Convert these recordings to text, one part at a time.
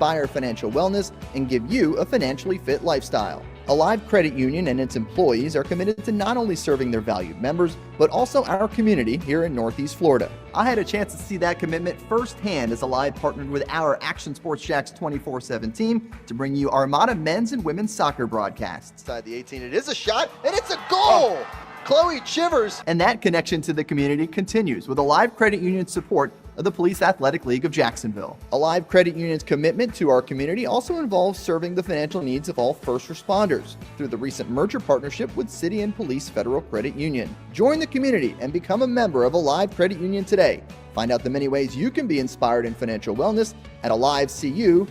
inspire financial wellness and give you a financially fit lifestyle. Alive Credit Union and its employees are committed to not only serving their valued members, but also our community here in Northeast Florida. I had a chance to see that commitment firsthand as Alive partnered with our Action Sports Jacks 24/7 team to bring you Armada men's and women's soccer broadcasts. Inside the 18, it is a shot, and it's a goal! Chloe Chivers! And that connection to the community continues with Alive Credit Union's support of the Police Athletic League of Jacksonville. Alive Credit Union's commitment to our community also involves serving the financial needs of all first responders through the recent merger partnership with City and Police Federal Credit Union. Join the community and become a member of Alive Credit Union today. Find out the many ways you can be inspired in financial wellness at alivecu.coop.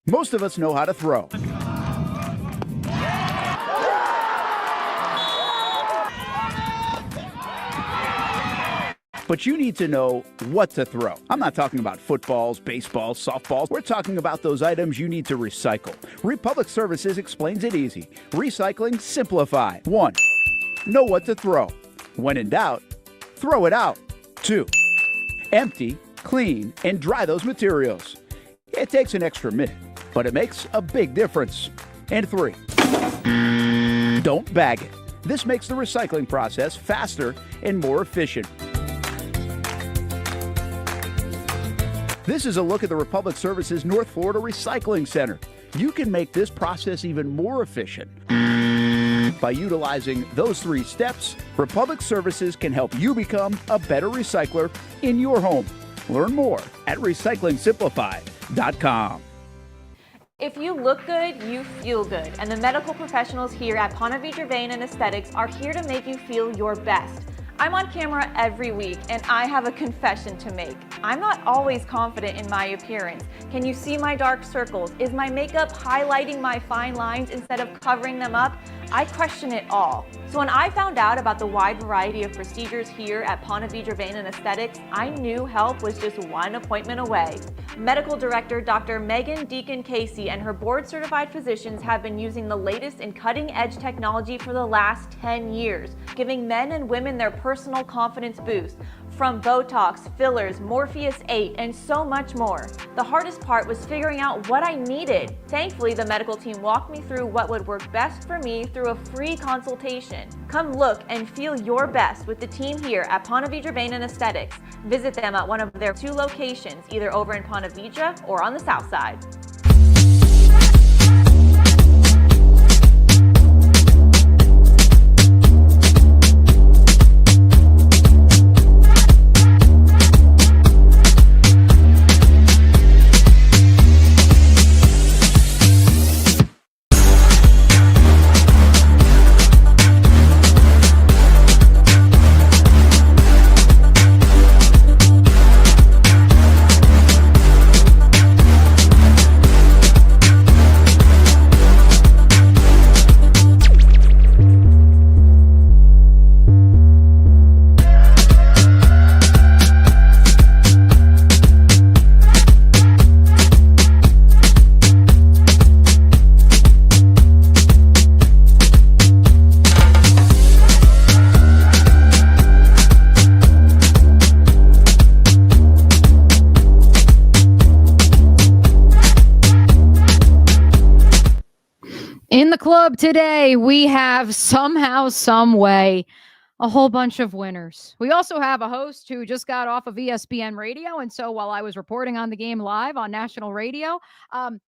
Most of us know how to throw. But you need to know what to throw. I'm not talking about footballs, baseballs, softballs. We're talking about those items you need to recycle. Republic Services explains it easy. Recycling simplified. 1. Know what to throw. When in doubt, throw it out. 2. Empty, clean, and dry those materials. It takes an extra minute, but it makes a big difference. And 3. Don't bag it. This makes the recycling process faster and more efficient. This is a look at the Republic Services North Florida Recycling Center. You can make this process even more efficient. By utilizing those 3 steps, Republic Services can help you become a better recycler in your home. Learn more at recyclingsimplified.com. If you look good, you feel good. And the medical professionals here at Ponte Vedra Vein and Aesthetics are here to make you feel your best. I'm on camera every week, and I have a confession to make. I'm not always confident in my appearance. Can you see my dark circles? Is my makeup highlighting my fine lines instead of covering them up? I question it all. So when I found out about the wide variety of procedures here at Ponte Vedra Vein and Aesthetics, I knew help was just one appointment away. Medical Director Dr. Megan Deacon Casey and her board-certified physicians have been using the latest in cutting-edge technology for the last 10 years, giving men and women their personal confidence boost. From Botox, fillers, Morpheus 8, and so much more. The hardest part was figuring out what I needed. Thankfully, the medical team walked me through what would work best for me through a free consultation. Come look and feel your best with the team here at Ponte Vedra Vein and Aesthetics. Visit them at one of their 2 locations, either over in Ponte Vedra or on the south side. In the club today, we have somehow, some way, a whole bunch of winners. We also have a host who just got off of ESPN radio. And so while I was reporting on the game live on national radio,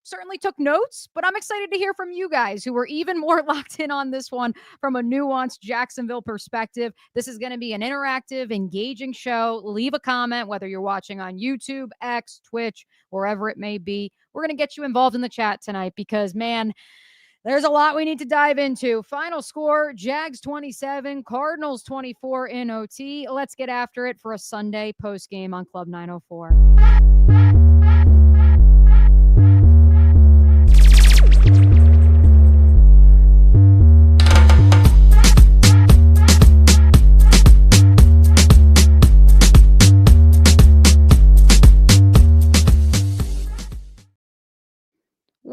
certainly took notes, but I'm excited to hear from you guys who were even more locked in on this one from a nuanced Jacksonville perspective. This is going to be an interactive, engaging show. Leave a comment, whether you're watching on YouTube, X, Twitch, wherever it may be. We're going to get you involved in the chat tonight because, man, there's a lot we need to dive into. Final score, Jags 27, Cardinals 24 in OT. Let's get after it for a Sunday postgame on Club 904.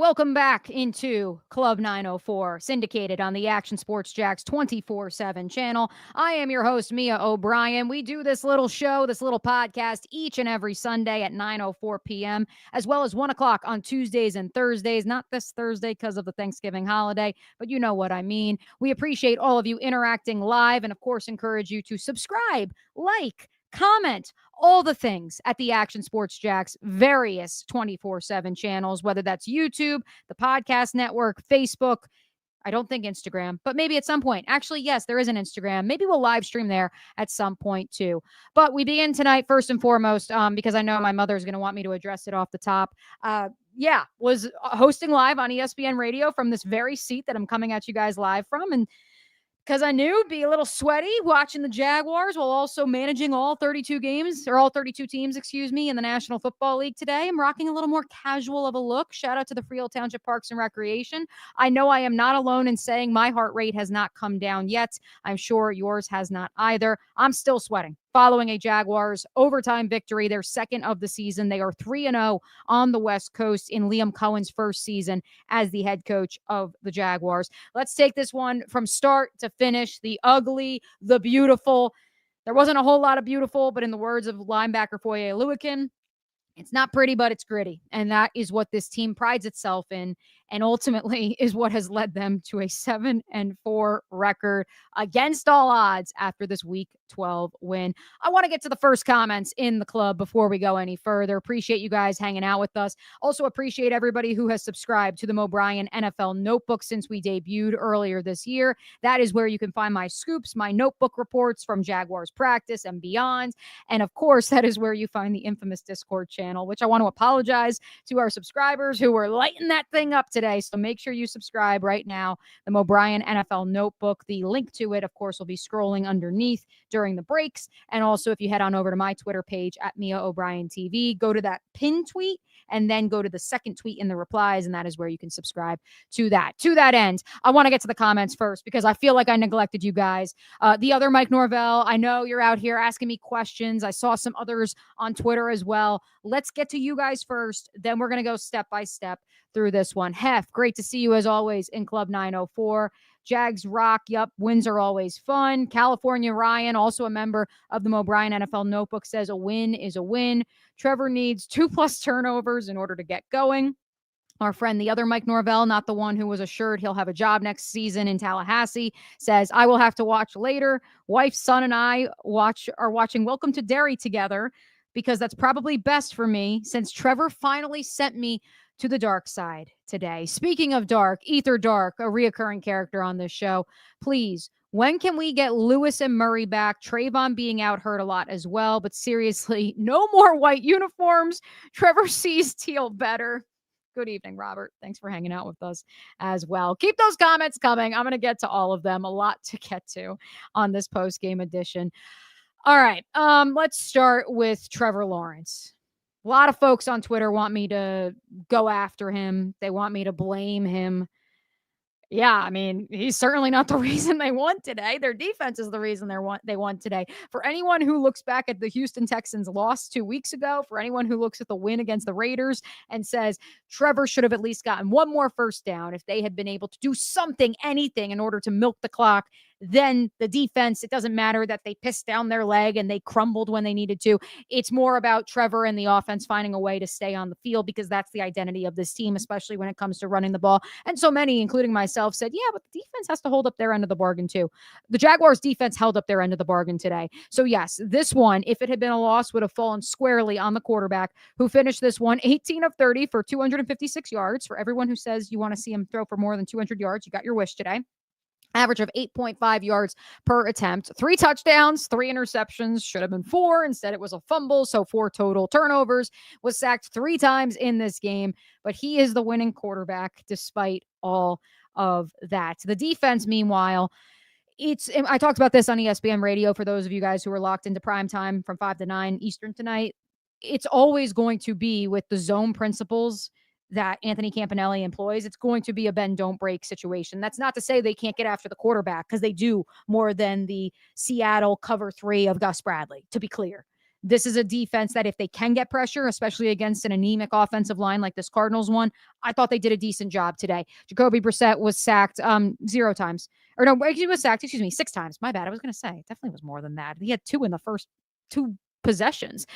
Welcome back into Club 904, syndicated on the Action Sports Jax 24/7 channel. I am your host, Mia O'Brien. We do this little show, this little podcast each and every Sunday at 9:04 p.m., as well as 1 o'clock on Tuesdays and Thursdays. Not this Thursday because of the Thanksgiving holiday, but you know what I mean. We appreciate all of you interacting live and, of course, encourage you to subscribe, like, comment, all the things at the Action Sports Jax various 24/7 channels, whether that's YouTube, the podcast network, Facebook. I don't think Instagram, but maybe at some point. Actually, yes, there is an Instagram. Maybe we'll live stream there at some point too. But we begin tonight first and foremost because I know my mother is going to want me to address it off the top. Was hosting live on ESPN Radio from this very seat that I'm coming at you guys live from. And because I knew it'd be a little sweaty watching the Jaguars while also managing all 32 games, or all 32 teams, in the National Football League today. I'm rocking a little more casual of a look. Shout out to the Freehold Township Parks and Recreation. I know I am not alone in saying my heart rate has not come down yet. I'm sure yours has not either. I'm still sweating. Following a Jaguars overtime victory, their second of the season. They are 3-0 on the West Coast in Liam Cohen's first season as the head coach of the Jaguars. Let's take this one from start to finish. The ugly, the beautiful. There wasn't a whole lot of beautiful, but in the words of linebacker Foye Oluokun, it's not pretty, but it's gritty. And that is what this team prides itself in, and ultimately is what has led them to a 7-4 record against all odds after this Week 12 win. I want to get to the first comments in the club before we go any further. Appreciate you guys hanging out with us. Also appreciate everybody who has subscribed to the O'Brien NFL Notebook since we debuted earlier this year. That is where you can find my scoops, my notebook reports from Jaguars practice and beyond. And of course, that is where you find the infamous Discord channel, which I want to apologize to our subscribers who were lighting that thing up today. So make sure you subscribe right now. The O'Brien NFL Notebook. The link to it, of course, will be scrolling underneath during the breaks. And also, if you head on over to my Twitter page at Mia O'Brien TV, go to that pin tweet and then go to the second tweet in the replies. And that is where you can subscribe to that. To that end, I want to get to the comments first because I feel like I neglected you guys. The other Mike Norvell, I know you're out here asking me questions. I saw some others on Twitter as well. Let's get to you guys first. Then we're going to go step by step through this one. Hef, great to see you as always in Club 904. Jags rock. Yup. Wins are always fun. California Ryan, also a member of the O'Brien NFL Notebook, says a win is a win. Trevor needs 2+ turnovers in order to get going. Our friend, the other Mike Norvell, not the one who was assured he'll have a job next season in Tallahassee, says, I will have to watch later. Wife, son, and I are watching Welcome to Derry together because that's probably best for me since Trevor finally sent me to the dark side today. Speaking of dark, Ether Dark, a reoccurring character on this show, please, when can we get Lewis and Murray back? Trayvon being out hurt a lot as well, but seriously, no more white uniforms. Trevor sees teal better. Good evening, Robert. Thanks for hanging out with us as well. Keep those comments coming. I'm going to get to all of them. A lot to get to on this post-game edition. All right. Let's start with Trevor Lawrence. A lot of folks on Twitter want me to go after him. They want me to blame him. Yeah, I mean, he's certainly not the reason they won today. Their defense is the reason they won today. For anyone who looks back at the Houston Texans loss 2 weeks ago, for anyone who looks at the win against the Raiders and says Trevor should have at least gotten one more first down if they had been able to do something, anything in order to milk the clock, then the defense, it doesn't matter that they pissed down their leg and they crumbled when they needed to. It's more about Trevor and the offense finding a way to stay on the field because that's the identity of this team, especially when it comes to running the ball. And so many, including myself, said, yeah, but the defense has to hold up their end of the bargain too. The Jaguars defense held up their end of the bargain today. So yes, this one, if it had been a loss, would have fallen squarely on the quarterback who finished this one 18 of 30 for 256 yards. For everyone who says you want to see him throw for more than 200 yards, you got your wish today. Average of 8.5 yards per attempt, 3 touchdowns, 3 interceptions, should have been 4. Instead, it was a fumble. So 4 total turnovers, was sacked 3 times in this game, but he is the winning quarterback despite all of that. The defense, meanwhile, I talked about this on ESPN Radio for those of you guys who are locked into prime time from 5 to 9 Eastern tonight. It's always going to be with the zone principles that Anthony Campanelli employs. It's going to be a bend, don't break situation. That's not to say they can't get after the quarterback because they do more than the Seattle cover 3 of Gus Bradley, to be clear. This is a defense that if they can get pressure, especially against an anemic offensive line like this Cardinals one, I thought they did a decent job today. Jacoby Brissett was sacked 0 times. Or no, he was sacked, 6 times. My bad. I was going to say, it definitely was more than that. He had 2 in the first 2 possessions.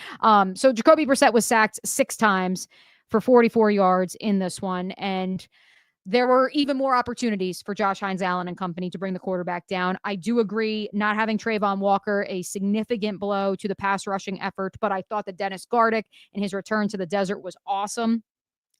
So Jacoby Brissett was sacked 6 times for 44 yards in this one. And there were even more opportunities for Josh Hines Allen and company to bring the quarterback down. I do agree not having Trayvon Walker, a significant blow to the pass rushing effort, but I thought that Dennis Gardeck and his return to the desert was awesome.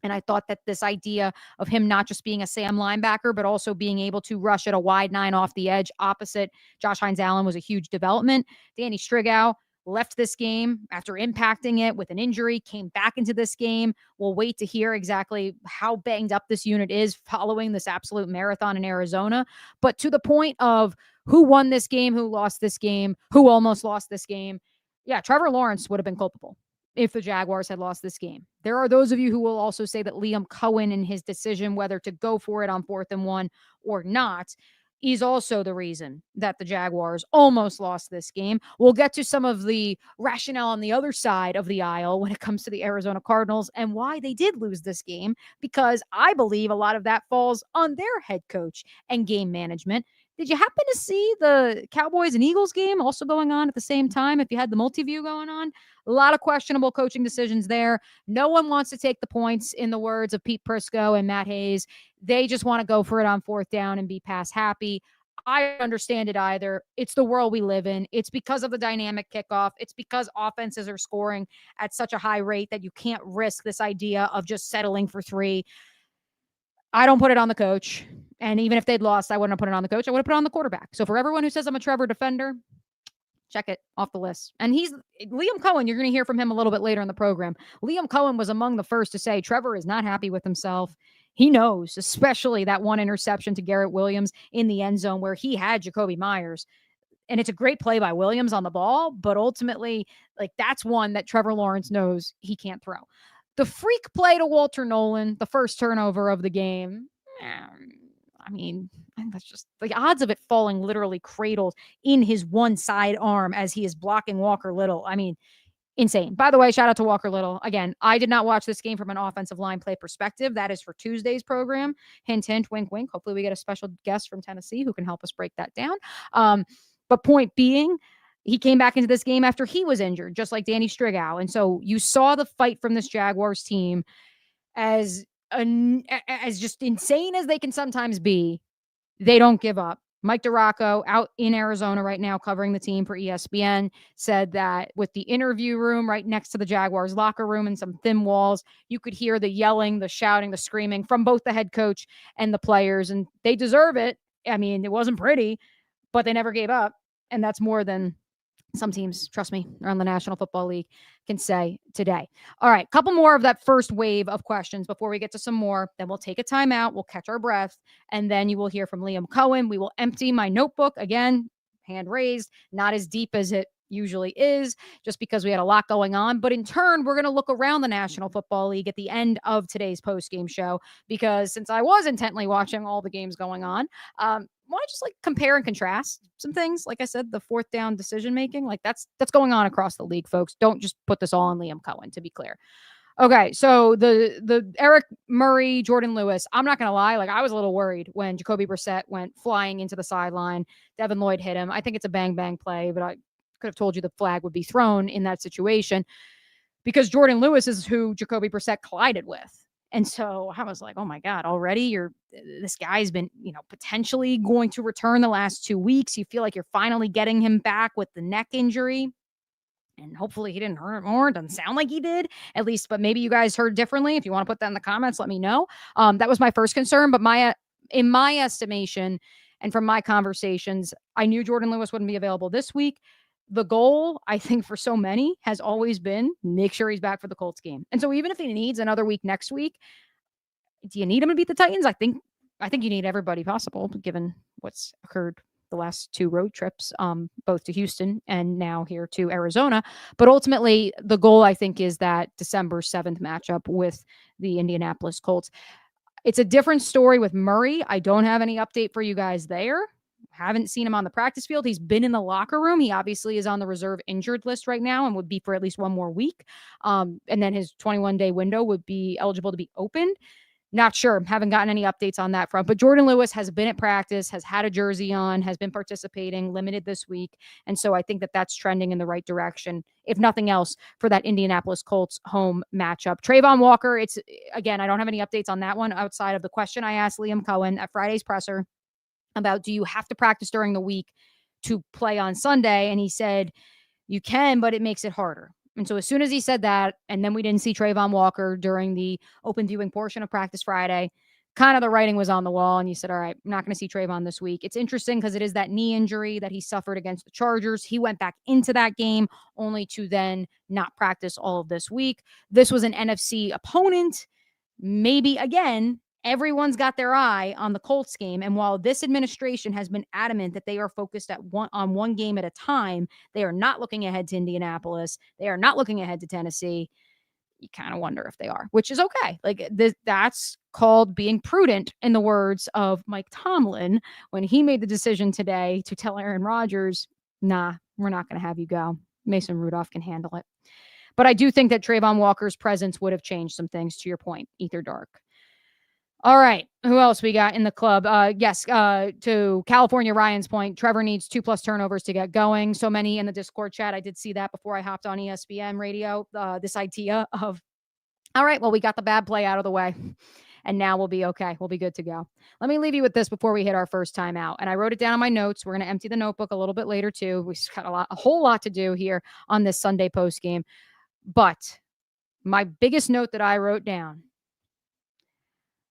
And I thought that this idea of him not just being a Sam linebacker, but also being able to rush at a wide 9 off the edge opposite Josh Hines Allen was a huge development. Danny Strigow left this game after impacting it with an injury, came back into this game. We'll wait to hear exactly how banged up this unit is following this absolute marathon in Arizona. But to the point of who won this game, who lost this game, who almost lost this game, yeah, Trevor Lawrence would have been culpable if the Jaguars had lost this game. There are those of you who will also say that Liam Cohen and his decision whether to go for it on 4th and 1 or not is also the reason that the Jaguars almost lost this game. We'll get to some of the rationale on the other side of the aisle when it comes to the Arizona Cardinals and why they did lose this game, because I believe a lot of that falls on their head coach and game management. Did you happen to see the Cowboys and Eagles game also going on at the same time? If you had the multi-view going on, a lot of questionable coaching decisions there. No one wants to take the points, in the words of Pete Prisco and Matt Hayes. They just want to go for it on 4th down and be pass happy. I don't understand it either. It's the world we live in. It's because of the dynamic kickoff. It's because offenses are scoring at such a high rate that you can't risk this idea of just settling for 3. I don't put it on the coach. And even if they'd lost, I wouldn't have put it on the coach. I would have put it on the quarterback. So for everyone who says I'm a Trevor defender, check it off the list. And he's Liam Cohen. You're going to hear from him a little bit later in the program. Liam Cohen was among the first to say Trevor is not happy with himself. He knows, especially that one interception to Garrett Williams in the end zone where he had Jacoby Myers. And it's a great play by Williams on the ball, but ultimately, like, that's one that Trevor Lawrence knows he can't throw. The freak play to Walter Nolan, the first turnover of the game, I mean, that's just the odds of it falling literally cradled in his one side arm as he is blocking Walker Little. I mean, insane. By the way, shout out to Walker Little. Again, I did not watch this game from an offensive line play perspective. That is for Tuesday's program. Hint, hint, wink, wink. Hopefully we get a special guest from Tennessee who can help us break that down. But point being, he came back into this game after he was injured, just like Danny Strigow. And so you saw the fight from this Jaguars team as just insane as they can sometimes be. They don't give up. Mike DiRocco, out in Arizona right now covering the team for ESPN, said that with the interview room right next to the Jaguars locker room and some thin walls, you could hear the yelling, the shouting, the screaming from both the head coach and the players, and they deserve it. I mean, it wasn't pretty, but they never gave up, and that's more than some teams, trust me, around the National Football League can say today. All right, couple more of that first wave of questions before we get to some more. Then we'll take a timeout. We'll catch our breath. And then you will hear from Liam Cohen. We will empty my notebook. Again, hand raised, not as deep as it usually is, just because we had a lot going on. But in turn, we're going to look around the National Football League at the end of today's postgame show, because since I was intently watching all the games going on, want to just like compare and contrast some things. Like I said, the 4th down decision making, like that's going on across the league, folks. Don't just put this all on Liam Cohen, to be clear. Okay, so the Eric Murray, Jordan Lewis, I'm not going to lie, like I was a little worried when Jacoby Brissett went flying into the sideline. Devin Lloyd hit him. I think it's a bang play, but I could have told you the flag would be thrown in that situation because Jordan Lewis is who Jacoby Brissett collided with. And so I was like, oh my God, already this guy's been, potentially going to return the last 2 weeks. You feel like you're finally getting him back with the neck injury. And hopefully he didn't hurt more. It doesn't sound like he did, at least, but maybe you guys heard differently. If you want to put that in the comments, let me know. That was my first concern, but in my estimation and from my conversations, I knew Jordan Lewis wouldn't be available this week. The goal, I think, for so many has always been make sure he's back for the Colts game. And so even if he needs another week next week, do you need him to beat the Titans? I think you need everybody possible, given what's occurred the last 2 road trips, both to Houston and now here to Arizona. But ultimately, the goal, I think, is that December 7th matchup with the Indianapolis Colts. It's a different story with Murray. I don't have any update for you guys there. Haven't seen him on the practice field. He's been in the locker room. He obviously is on the reserve injured list right now and would be for at least one more week. And then his 21-day window would be eligible to be opened. Not sure. Haven't gotten any updates on that front. But Jordan Lewis has been at practice, has had a jersey on, has been participating, limited this week. And so I think that that's trending in the right direction, if nothing else, for that Indianapolis Colts home matchup. Trayvon Walker, again, I don't have any updates on that one outside of the question I asked Liam Cohen at Friday's presser about, do you have to practice during the week to play on Sunday? And he said, you can, but it makes it harder. And so as soon as he said that, and then we didn't see Trayvon Walker during the open viewing portion of practice Friday, kind of the writing was on the wall. And you said, all right, I'm not going to see Trayvon this week. It's interesting because it is that knee injury that he suffered against the Chargers. He went back into that game only to then not practice all of this week. This was an NFC opponent. Maybe, again, everyone's got their eye on the Colts game. And while this administration has been adamant that they are focused on one game at a time, they are not looking ahead to Indianapolis. They are not looking ahead to Tennessee. You kind of wonder if they are, which is okay. Like that's called being prudent, in the words of Mike Tomlin, when he made the decision today to tell Aaron Rodgers, nah, we're not going to have you go. Mason Rudolph can handle it. But I do think that Trayvon Walker's presence would have changed some things, to your point, Ether Dark. All right. Who else we got in the club? To California Ryan's point, Trevor needs 2+ turnovers to get going. So many in the Discord chat. I did see that before I hopped on ESPN radio, this idea of, all right, well, we got the bad play out of the way, and now we'll be okay. We'll be good to go. Let me leave you with this before we hit our first time out. And I wrote it down on my notes. We're going to empty the notebook a little bit later too. We've got a whole lot to do here on this Sunday post game. But my biggest note that I wrote down,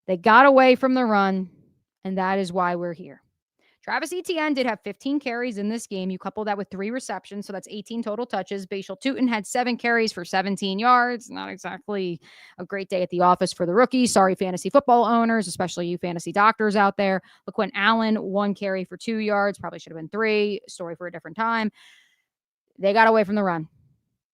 they got away from the run, and that is why we're here. Travis Etienne did have 15 carries in this game. You couple that with 3 receptions, so that's 18 total touches. Bashal Tutin had 7 carries for 17 yards. Not exactly a great day at the office for the rookie. Sorry, fantasy football owners, especially you fantasy doctors out there. LaQuint Allen, 1 carry for 2 yards. Probably should have been 3. Story for a different time. They got away from the run.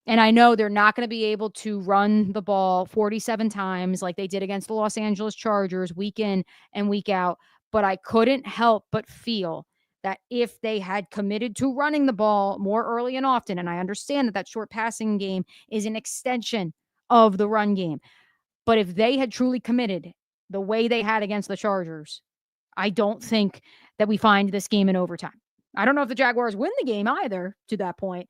And I know they're not going to be able to run the ball 47 times like they did against the Los Angeles Chargers week in and week out. But I couldn't help but feel that if they had committed to running the ball more early and often, and I understand that that short passing game is an extension of the run game, but if they had truly committed the way they had against the Chargers, I don't think that we find this game in overtime. I don't know if the Jaguars win the game either to that point.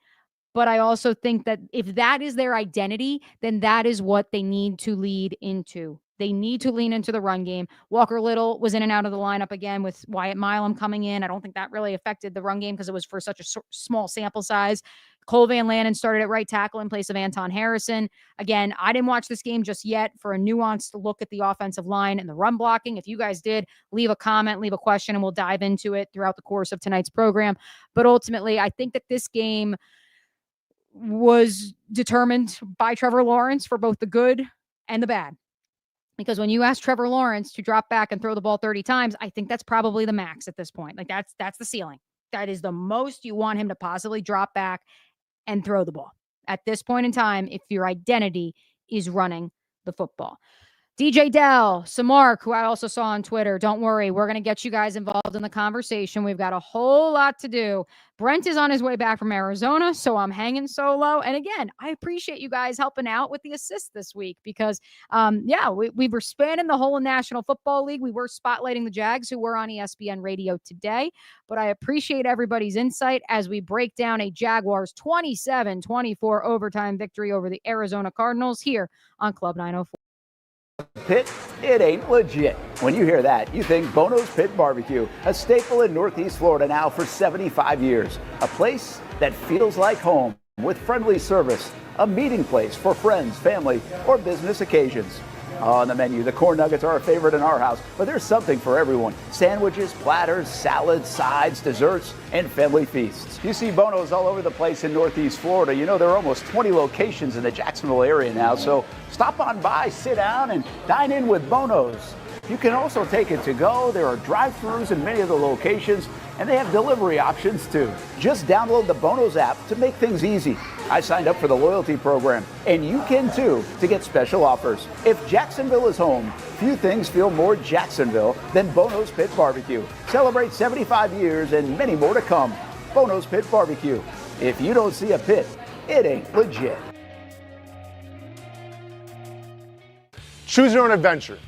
But I also think that if that is their identity, then that is what they need to lead into. They need to lean into the run game. Walker Little was in and out of the lineup again with Wyatt Milam coming in. I don't think that really affected the run game because it was for such a small sample size. Cole Van Lannon started at right tackle in place of Anton Harrison. Again, I didn't watch this game just yet for a nuanced look at the offensive line and the run blocking. If you guys did, leave a comment, leave a question, and we'll dive into it throughout the course of tonight's program. But ultimately, I think that this game was determined by Trevor Lawrence for both the good and the bad. Because when you ask Trevor Lawrence to drop back and throw the ball 30 times, I think that's probably the max at this point. Like that's the ceiling. That is the most you want him to possibly drop back and throw the ball at this point in time if your identity is running the football. DJ Dell, Samark, who I also saw on Twitter, don't worry, we're going to get you guys involved in the conversation. We've got a whole lot to do. Brent is on his way back from Arizona, so I'm hanging solo. And again, I appreciate you guys helping out with the assist this week because, we were spanning the whole National Football League. We were spotlighting the Jags, who were on ESPN Radio today. But I appreciate everybody's insight as we break down a Jaguars 27-24 overtime victory over the Arizona Cardinals here on Club 904. Pit, it ain't legit. When you hear that, you think Bono's Pit Barbecue, a staple in Northeast Florida now for 75 years. A place that feels like home with friendly service, a meeting place for friends, family, or business occasions. On the menu, the corn nuggets are a favorite in our house, but there's something for everyone. Sandwiches, platters, salads, sides, desserts, and family feasts. You see Bono's all over the place in Northeast Florida. You know, there are almost 20 locations in the Jacksonville area now, so stop on by, sit down, and dine in with Bono's. You can also take it to go. There are drive-thrus in many of the locations. And they have delivery options too. Just download the Bonos app to make things easy. I signed up for the loyalty program, and you can too, to get special offers. If Jacksonville is home, few things feel more Jacksonville than Bonos Pit Barbecue. Celebrate 75 years and many more to come. Bonos Pit Barbecue. If you don't see a pit, it ain't legit. Choose your own adventure.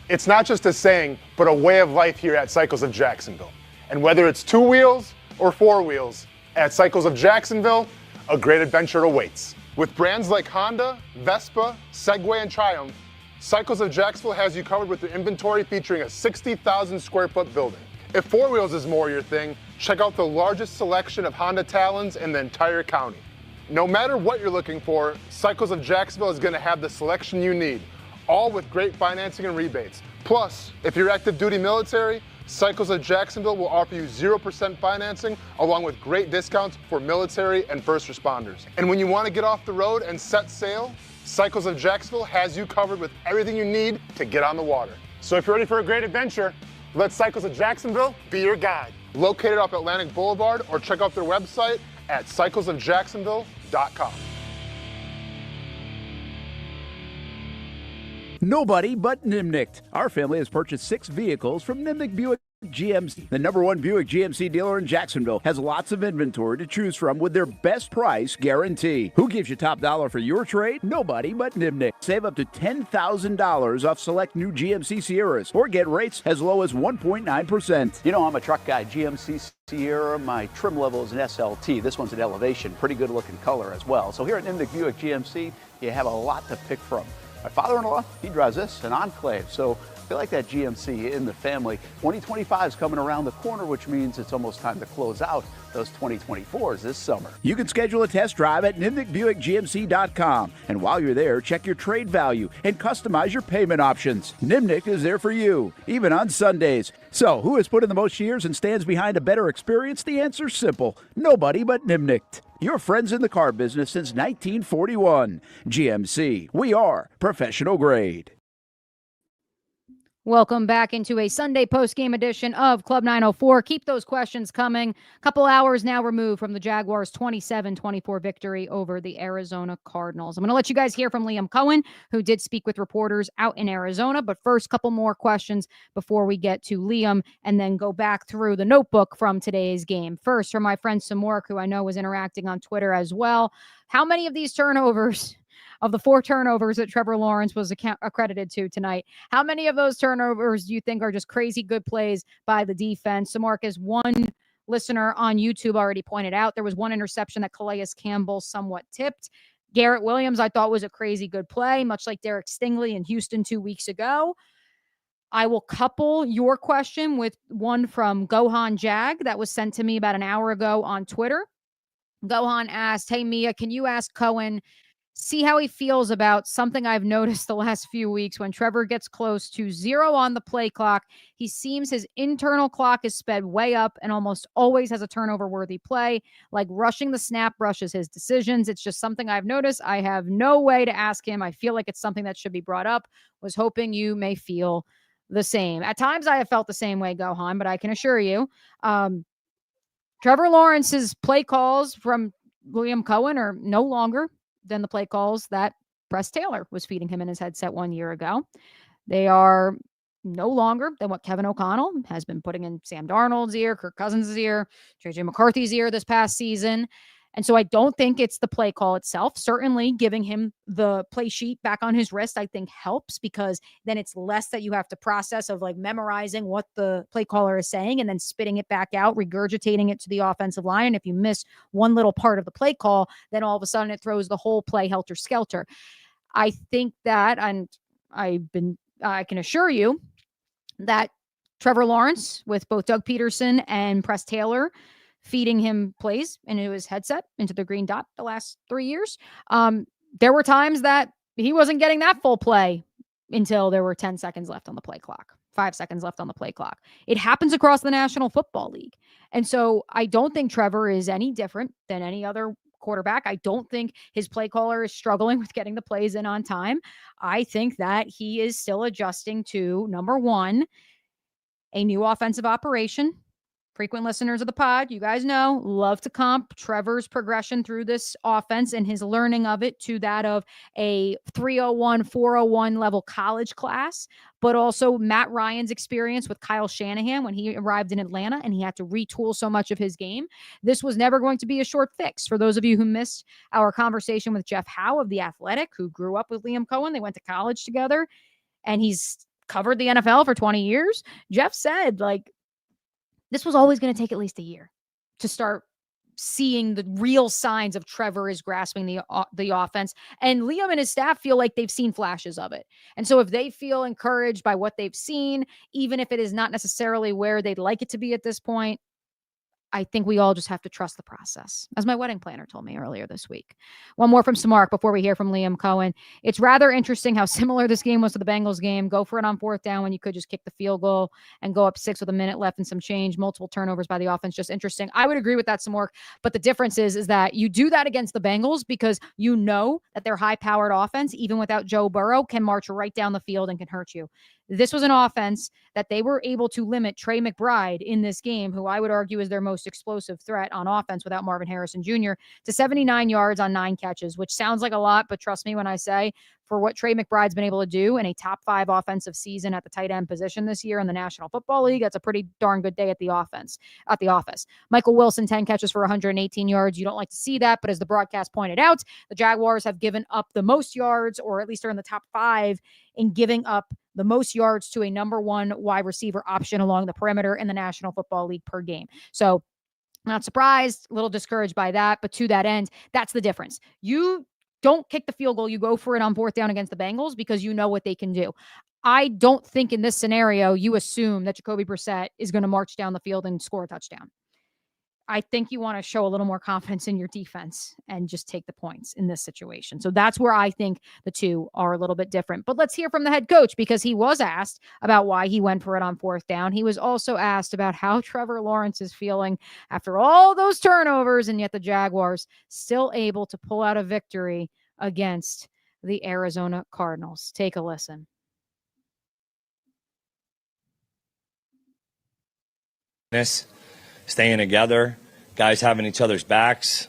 It's not just a saying, but a way of life here at Cycles of Jacksonville. And whether it's 2 wheels or 4 wheels, at Cycles of Jacksonville, a great adventure awaits. With brands like Honda, Vespa, Segway, and Triumph, Cycles of Jacksonville has you covered with the inventory featuring a 60,000 square foot building. If 4 wheels is more your thing, check out the largest selection of Honda Talons in the entire county. No matter what you're looking for, Cycles of Jacksonville is going to have the selection you need, all with great financing and rebates. Plus, if you're active duty military, Cycles of Jacksonville will offer you 0% financing along with great discounts for military and first responders. And when you want to get off the road and set sail, Cycles of Jacksonville has you covered with everything you need to get on the water. So if you're ready for a great adventure, let Cycles of Jacksonville be your guide. Located off Atlantic Boulevard, or check out their website at cyclesofjacksonville.com. Nobody but Nimnicht. Our family has purchased 6 vehicles from Nimnicht Buick GMC. The #1 Buick GMC dealer in Jacksonville has lots of inventory to choose from with their best price guarantee. Who gives you top dollar for your trade? Nobody but Nimnicht. Save up to $10,000 off select new GMC Sierras or get rates as low as 1.9%. You know, I'm a truck guy. GMC Sierra, my trim level is an SLT. This one's an Elevation. Pretty good looking color as well. So here at Nimnicht Buick GMC, you have a lot to pick from. My father-in-law, he drives this, an Enclave, so I like that GMC in the family. 2025 is coming around the corner, which means it's almost time to close out those 2024s this summer. You can schedule a test drive at NimnichtBuickGMC.com, and while you're there, check your trade value and customize your payment options. Nimnicht is there for you, even on Sundays. So, who has put in the most years and stands behind a better experience? The answer's simple: nobody but Nimnicht. Your friends in the car business since 1941. GMC, we are professional grade. Welcome back into a Sunday post-game edition of Club 904. Keep those questions coming. A couple hours now removed from the Jaguars' 27-24 victory over the Arizona Cardinals. I'm going to let you guys hear from Liam Cohen, who did speak with reporters out in Arizona. But first, couple more questions before we get to Liam and then go back through the notebook from today's game. First, from my friend Samork, who I know was interacting on Twitter as well. How many of these turnovers, of the 4 turnovers that Trevor Lawrence was accredited to tonight, how many of those turnovers do you think are just crazy good plays by the defense? So, Mark, as one listener on YouTube already pointed out, there was one interception that Calais Campbell somewhat tipped. Garrett Williams, I thought, was a crazy good play, much like Derek Stingley in Houston 2 weeks ago. I will couple your question with one from Gohan Jag that was sent to me about an hour ago on Twitter. Gohan asked, "Hey, Mia, can you ask Cohen, see how he feels about something I've noticed the last few weeks when Trevor gets close to 0 on the play clock. He seems his internal clock is sped way up and almost always has a turnover-worthy play. Like rushing the snap rushes his decisions. It's just something I've noticed. I have no way to ask him. I feel like it's something that should be brought up. Was hoping you may feel the same." At times I have felt the same way, Gohan, but I can assure you, Trevor Lawrence's play calls from Liam Cohen are no longer than the play calls that Press Taylor was feeding him in his headset 1 year ago. They are no longer than what Kevin O'Connell has been putting in Sam Darnold's ear, Kirk Cousins' ear, JJ McCarthy's ear this past season. And so I don't think it's the play call itself. Certainly giving him the play sheet back on his wrist, I think helps, because then it's less that you have to process of like memorizing what the play caller is saying and then spitting it back out, regurgitating it to the offensive line. And if you miss one little part of the play call, then all of a sudden it throws the whole play helter-skelter. I think that, and I can assure you that Trevor Lawrence, with both Doug Peterson and Press Taylor feeding him plays into his headset, into the green dot the last 3 years, there were times that he wasn't getting that full play until there were 10 seconds left on the play clock, 5 seconds left on the play clock. It happens across the National Football League. And so I don't think Trevor is any different than any other quarterback. I don't think his play caller is struggling with getting the plays in on time. I think that he is still adjusting to, number one, a new offensive operation, frequent listeners of the pod, you guys know, love to comp Trevor's progression through this offense and his learning of it to that of a 301, 401 level college class, but also Matt Ryan's experience with Kyle Shanahan when he arrived in Atlanta and he had to retool so much of his game. This was never going to be a short fix. For those of you who missed our conversation with Jeff Howe of The Athletic, who grew up with Liam Cohen, they went to college together, and he's covered the NFL for 20 years. Jeff said, like, this was always going to take at least a year to start seeing the real signs of Trevor is grasping the offense. And Liam and his staff feel like they've seen flashes of it. And so if they feel encouraged by what they've seen, even if it is not necessarily where they'd like it to be at this point, I think we all just have to trust the process, as my wedding planner told me earlier this week. One more from Samark before we hear from Liam Cohen. It's rather interesting how similar this game was to the Bengals game. Go for it on 4th down when you could just kick the field goal and go up 6 with a minute left and some change. Multiple turnovers by the offense. Just interesting. I would agree with that, Samark. But the difference is that you do that against the Bengals because you know that their high-powered offense, even without Joe Burrow, can march right down the field and can hurt you. This was an offense that they were able to limit Trey McBride in this game, who I would argue is their most explosive threat on offense without Marvin Harrison Jr., to 79 yards on 9 catches, which sounds like a lot, but trust me when I say for what Trey McBride's been able to do in a top 5 offensive season at the tight end position this year in the National Football League, that's a pretty darn good day at the office. Michael Wilson, 10 catches for 118 yards. You don't like to see that, but as the broadcast pointed out, the Jaguars have given up the most yards, or at least are in the top 5 in giving up the most yards to a number 1 wide receiver option along the perimeter in the National Football League per game. So not surprised, a little discouraged by that, but to that end, that's the difference. You don't kick the field goal. You go for it on 4th down against the Bengals because you know what they can do. I don't think in this scenario, you assume that Jacoby Brissett is going to march down the field and score a touchdown. I think you want to show a little more confidence in your defense and just take the points in this situation. So that's where I think the two are a little bit different. But let's hear from the head coach, because he was asked about why he went for it on 4th down. He was also asked about how Trevor Lawrence is feeling after all those turnovers, and yet the Jaguars still able to pull out a victory against the Arizona Cardinals. Take a listen. Staying together, guys having each other's backs,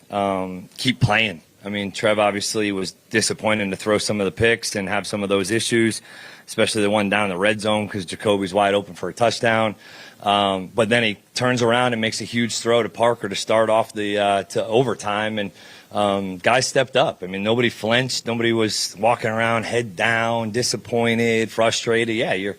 keep playing. I mean, Trev obviously was disappointed to throw some of the picks and have some of those issues, especially the one down in the red zone because Jacoby's wide open for a touchdown. But then he turns around and makes a huge throw to Parker to start off the to overtime, and guys stepped up. I mean, nobody flinched. Nobody was walking around head down, disappointed, frustrated. Yeah,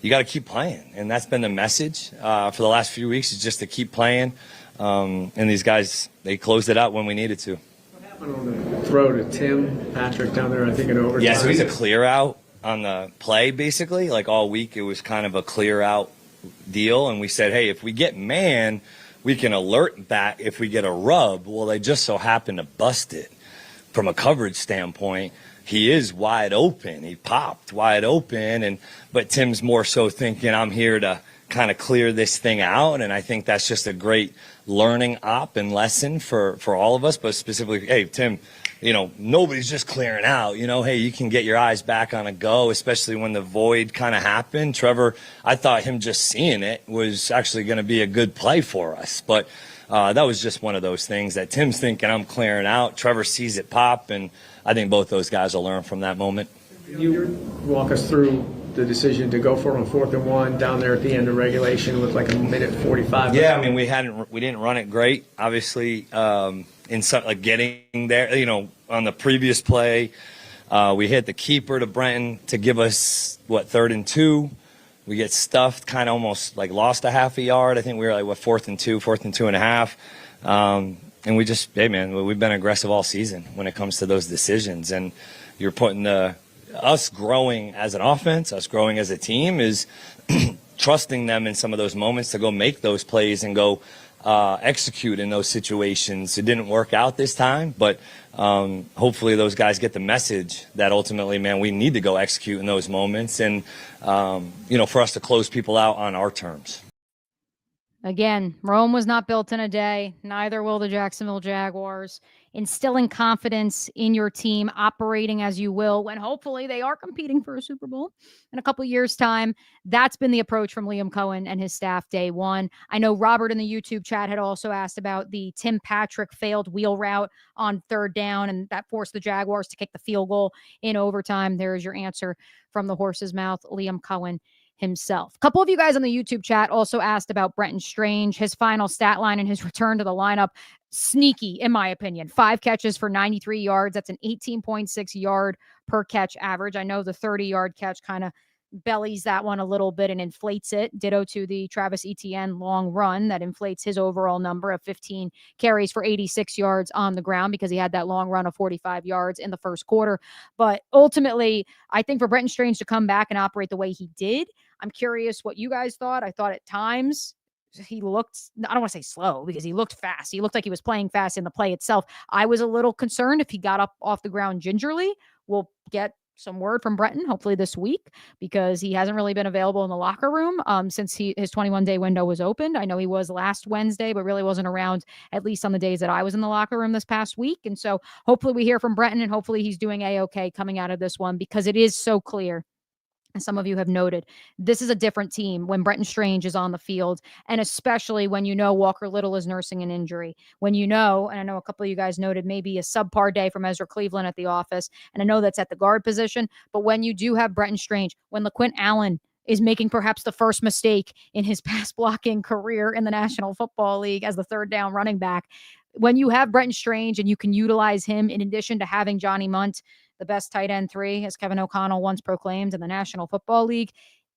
you got to keep playing, and that's been the message for the last few weeks, is just to keep playing. And these guys, they closed it out when we needed to. What happened on the throw to Tim Patrick down there, I think, in overtime? Yeah, so he's a clear out on the play, basically. Like all week, it was kind of a clear out deal, and we said, hey, if we get man, we can alert back if we get a rub. Well, they just so happened to bust it from a coverage standpoint. He is wide open. He popped wide open, but Tim's more so thinking, I'm here to kind of clear this thing out, and I think that's just a great learning op and lesson for all of us, but specifically, hey, Tim, nobody's just clearing out. Hey, you can get your eyes back on a go, especially when the void kind of happened. Trevor, I thought him just seeing it was actually going to be a good play for us, but that was just one of those things that Tim's thinking, I'm clearing out. Trevor sees it pop, and I think both those guys will learn from that moment. You walk us through the decision to go for it on 4th and 1 down there at the end of regulation with like a minute 45. Yeah, I mean, we didn't run it great, obviously, in some, like getting there. On the previous play, we hit the keeper to Brenton to give us 3rd and 2. We get stuffed, kind of almost like lost a half a yard. I think we were like 4th and 2.5. And we just, hey man, we've been aggressive all season when it comes to those decisions. And you're putting us growing as an offense, us growing as a team is trusting them in some of those moments to go make those plays and go execute in those situations. It didn't work out this time, but hopefully those guys get the message that ultimately, man, we need to go execute in those moments and, for us to close people out on our terms. Again, Rome was not built in a day. Neither will the Jacksonville Jaguars. Instilling confidence in your team, operating as you will when hopefully they are competing for a Super Bowl in a couple years' time. That's been the approach from Liam Cohen and his staff day one. I know Robert in the YouTube chat had also asked about the Tim Patrick failed wheel route on third down, and that forced the Jaguars to kick the field goal in overtime. There is your answer from the horse's mouth, Liam Cohen himself. A couple of you guys on the YouTube chat also asked about Brenton Strange, his final stat line and his return to the lineup. Sneaky, in my opinion. 5 catches for 93 yards. That's an 18.6 yard per catch average. I know the 30-yard catch kind of bellies that one a little bit and inflates it. Ditto to the Travis Etienne long run that inflates his overall number of 15 carries for 86 yards on the ground because he had that long run of 45 yards in the first quarter. But ultimately, I think for Brenton Strange to come back and operate the way he did, I'm curious what you guys thought. I thought at times he looked, I don't want to say slow because he looked fast. He looked like he was playing fast in the play itself. I was a little concerned if he got up off the ground gingerly. We'll get some word from Brenton, hopefully this week, because he hasn't really been available in the locker room since his 21-day window was opened. I know he was last Wednesday, but really wasn't around at least on the days that I was in the locker room this past week. And so hopefully we hear from Brenton and hopefully he's doing A-okay coming out of this one because it is so clear. And some of you have noted, this is a different team when Brenton Strange is on the field, and especially when you know Walker Little is nursing an injury. When you know, and I know a couple of you guys noted maybe a subpar day from Ezra Cleveland at the office, and I know that's at the guard position, but when you do have Brenton Strange, when LaQuint Allen is making perhaps the first mistake in his pass blocking career in the National Football League as the third down running back, when you have Brenton Strange and you can utilize him in addition to having Johnny Munt, the best tight end 3, as Kevin O'Connell once proclaimed in the National Football League,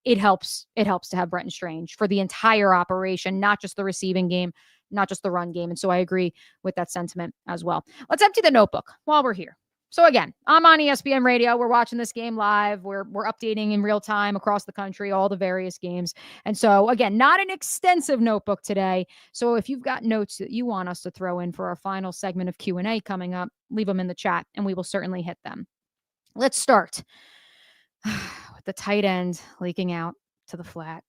it helps to have Brenton Strange for the entire operation, not just the receiving game, not just the run game. And so I agree with that sentiment as well. Let's empty the notebook while we're here. So again, I'm on ESPN Radio. We're watching this game live. We're updating in real time across the country, all the various games. And so again, not an extensive notebook today. So if you've got notes that you want us to throw in for our final segment of Q&A coming up, leave them in the chat and we will certainly hit them. Let's start with the tight end leaking out to the flat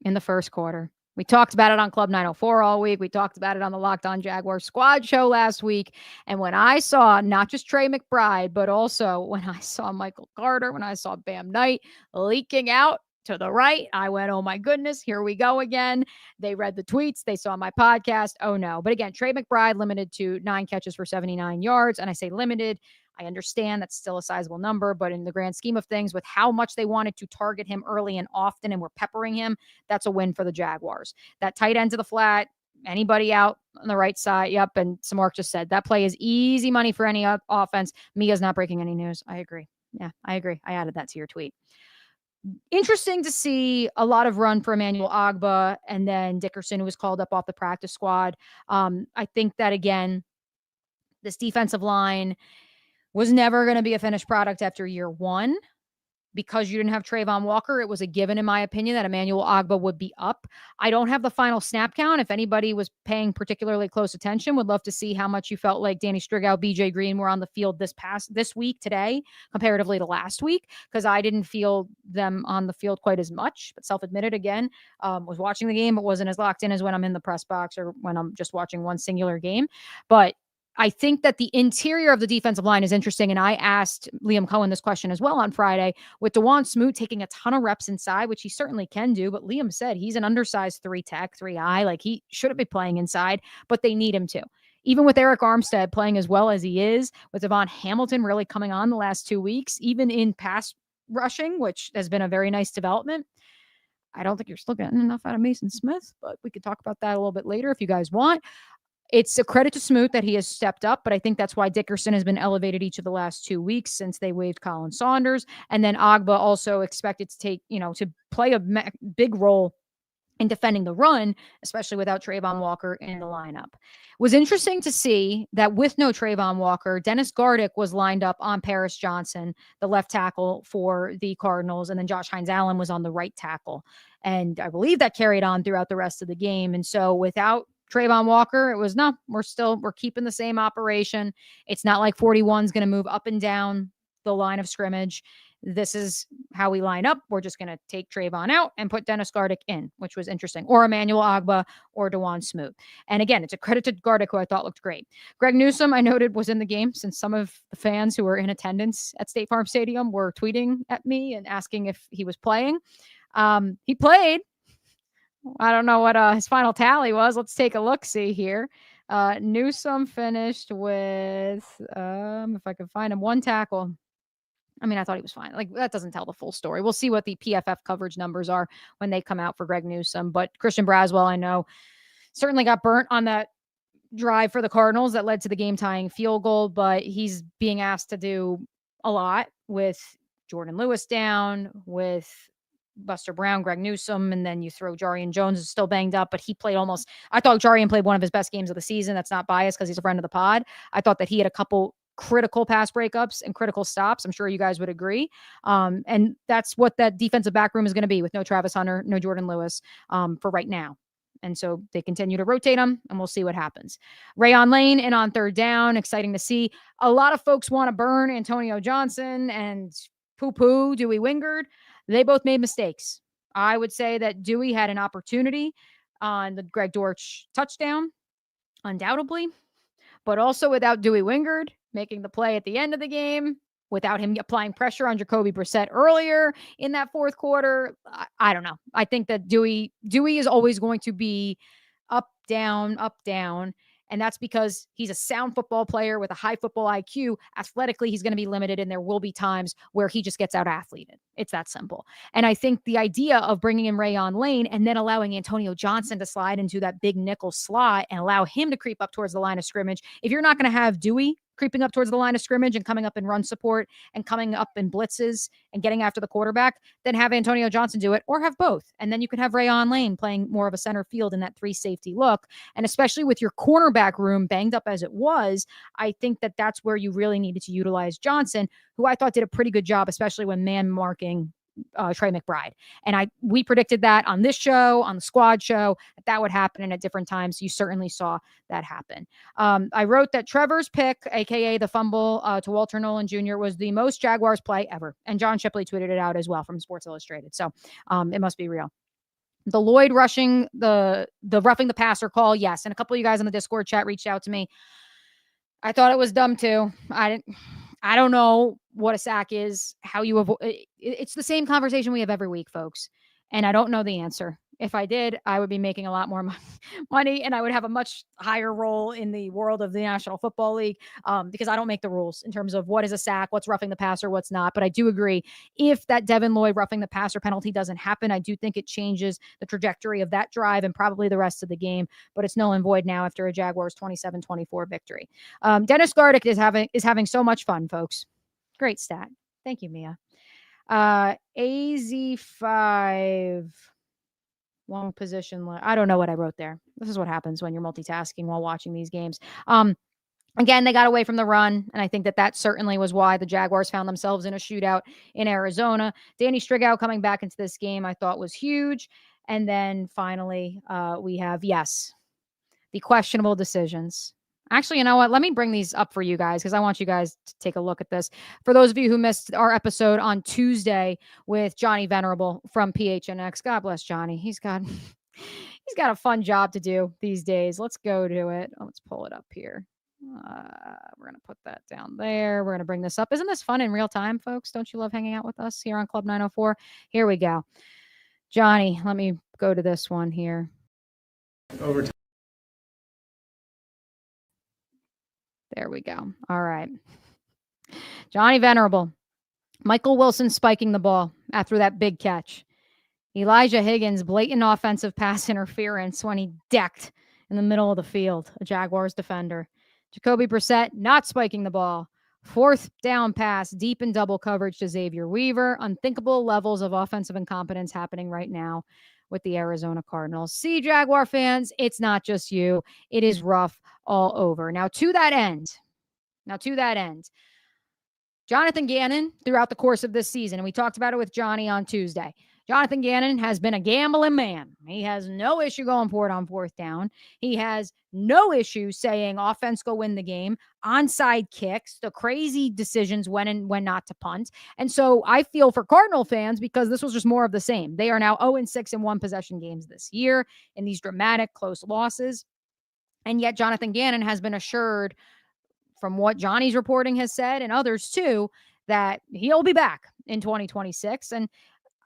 in the first quarter. We talked about it on Club 904 all week. We talked about it on the Locked On Jaguars squad show last week. And when I saw not just Trey McBride, but also when I saw Michael Carter, when I saw Bam Knight leaking out to the right, I went, oh my goodness, here we go again. They read the tweets. They saw my podcast. Oh no. But again, Trey McBride limited to 9 catches for 79 yards. And I say limited. I understand that's still a sizable number, but in the grand scheme of things, with how much they wanted to target him early and often and were peppering him, that's a win for the Jaguars. That tight end to the flat, anybody out on the right side. Yep. And Samark just said that play is easy money for any offense. Mia's not breaking any news. I agree. Yeah, I agree. I added that to your tweet. Interesting to see a lot of run for Emmanuel Ogbah and then Dickerson, who was called up off the practice squad. I think that, again, this defensive line was never going to be a finished product after year one. Because you didn't have Trayvon Walker, it was a given, in my opinion, that Emmanuel Ogbah would be up. I don't have the final snap count. If anybody was paying particularly close attention, would love to see how much you felt like Danny Strigow, BJ Green were on the field this week, today, comparatively to last week, because I didn't feel them on the field quite as much, but self-admitted again, was watching the game, but wasn't as locked in as when I'm in the press box or when I'm just watching one singular game. But I think that the interior of the defensive line is interesting. And I asked Liam Cohen this question as well on Friday, with DeJuan Smoot taking a ton of reps inside, which he certainly can do. But Liam said he's an undersized 3-tech, 3-eye. Like, he shouldn't be playing inside, but they need him to. Even with Eric Armstead playing as well as he is, with Devon Hamilton really coming on the last 2 weeks, even in pass rushing, which has been a very nice development. I don't think you're still getting enough out of Mason Smith, but we could talk about that a little bit later if you guys want. It's a credit to Smoot that he has stepped up, but I think that's why Dickerson has been elevated each of the last 2 weeks since they waived Colin Saunders. And then Ogbah also expected to take, to play a big role in defending the run, especially without Trayvon Walker in the lineup. It was interesting to see that with no Trayvon Walker, Dennis Gardick was lined up on Paris Johnson, the left tackle for the Cardinals, and then Josh Hines-Allen was on the right tackle. And I believe that carried on throughout the rest of the game. And so without Trayvon Walker, it was, no, we're keeping the same operation. It's not like 41 is going to move up and down the line of scrimmage. this is how we line up. We're just going to take Trayvon out and put Dennis Gardick in, which was interesting, or Emmanuel Agba or DeJuan Smoot. And again, it's a credit to Gardick, who I thought looked great. Greg Newsome, I noted, was in the game, since some of the fans who were in attendance at State Farm Stadium were tweeting at me and asking if he was playing. He played. I don't know what his final tally was. Let's take a look-see here. Newsome finished with, if I can find him, 1 tackle. I mean, I thought he was fine. Like, that doesn't tell the full story. We'll see what the PFF coverage numbers are when they come out for Greg Newsome. But Christian Braswell, I know, certainly got burnt on that drive for the Cardinals that led to the game-tying field goal, but he's being asked to do a lot with Jordan Lewis down, with Buster Brown, Greg Newsome, and then you throw Jarian Jones, is still banged up, but he played I thought Jarian played one of his best games of the season. That's not biased because he's a friend of the pod. I thought that he had a couple critical pass breakups and critical stops. I'm sure you guys would agree. And that's what that defensive back room is going to be, with no Travis Hunter, no Jordan Lewis for right now. And so they continue to rotate them, and we'll see what happens. Rayon Lane in on 3rd down. Exciting to see. A lot of folks want to burn Antonio Johnson and poo-poo Dewey Wingard. They both made mistakes. I would say that Dewey had an opportunity on the Greg Dortch touchdown, undoubtedly, but also without Dewey Wingard making the play at the end of the game, without him applying pressure on Jacoby Brissett earlier in that 4th quarter. I don't know. I think that Dewey is always going to be up, down, up, down. And that's because he's a sound football player with a high football IQ. Athletically, he's going to be limited, and there will be times where he just gets out-athleted. It's that simple. And I think the idea of bringing in Rayon Lane and then allowing Antonio Johnson to slide into that big nickel slot and allow him to creep up towards the line of scrimmage, if you're not going to have Dewey creeping up towards the line of scrimmage and coming up in run support and coming up in blitzes and getting after the quarterback, then have Antonio Johnson do it, or have both. And then you could have Rayon Lane playing more of a center field in that 3 safety look. And especially with your cornerback room banged up as it was, I think that that's where you really needed to utilize Johnson, who I thought did a pretty good job, especially when man marking Trey McBride. And we predicted that on this show, on the squad show, that would happen, and at different times. You certainly saw that happen. I wrote that Trevor's pick, aka the fumble to Walter Nolan Jr., was the most Jaguars play ever. And John Shipley tweeted it out as well from Sports Illustrated. So it must be real. The Lloyd rushing, the roughing the passer call, yes. And a couple of you guys in the Discord chat reached out to me. I thought it was dumb too. I don't know what a sack is, how you avoid it. It's the same conversation we have every week, folks. And I don't know the answer. If I did, I would be making a lot more money, and I would have a much higher role in the world of the National Football League, because I don't make the rules in terms of what is a sack, what's roughing the passer, what's not. But I do agree, if that Devin Lloyd roughing the passer penalty doesn't happen, I do think it changes the trajectory of that drive and probably the rest of the game. But it's null and void now after a Jaguars 27-24 victory. Dennis Gardick is having so much fun, folks. Great stat. Thank you, Mia. AZ5... long position. I don't know what I wrote there. This is what happens when you're multitasking while watching these games. Again, they got away from the run, and I think that certainly was why the Jaguars found themselves in a shootout in Arizona. Danny Strigow coming back into this game I thought was huge. And then finally, we have, yes, the questionable decisions. Actually, you know what? Let me bring these up for you guys, because I want you guys to take a look at this. For those of you who missed our episode on Tuesday with Johnny Venerable from PHNX, God bless Johnny. He's got a fun job to do these days. Let's go to it. Let's pull it up here. We're going to put that down there. We're going to bring this up. Isn't this fun in real time, folks? Don't you love hanging out with us here on Club 904? Here we go. Johnny, let me go to this one here. Overtime. There we go. All right. Johnny Venerable. Michael Wilson spiking the ball after that big catch. Elijah Higgins, blatant offensive pass interference when he decked in the middle of the field, a Jaguars defender. Jacoby Brissett not spiking the ball. 4th down pass, deep in double coverage to Xavier Weaver. Unthinkable levels of offensive incompetence happening right now with the Arizona Cardinals. See, Jaguar fans, it's not just you. It is rough all over. Now, to that end, Jonathan Gannon, throughout the course of this season, and we talked about it with Johnny on Tuesday, Jonathan Gannon has been a gambling man. He has no issue going for it on fourth down. He has no issue saying offense go win the game, onside kicks, the crazy decisions when and when not to punt. And so I feel for Cardinal fans because this was just more of the same. They are now 0-6 in one possession games this year in these dramatic close losses. And yet Jonathan Gannon has been assured from what Johnny's reporting has said and others too, that he'll be back in 2026. And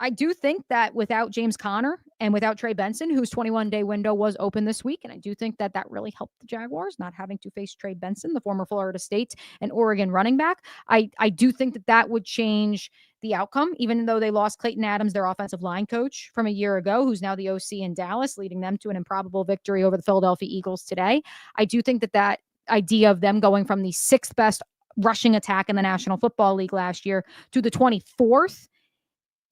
I do think that without James Conner and without Trey Benson, whose 21-day window was open this week, and I do think that that really helped the Jaguars, not having to face Trey Benson, the former Florida State and Oregon running back. I do think that that would change the outcome, even though they lost Clayton Adams, their offensive line coach from a year ago, who's now the OC in Dallas, leading them to an improbable victory over the Philadelphia Eagles today. I do think that that idea of them going from the 6th best rushing attack in the National Football League last year to the 24th,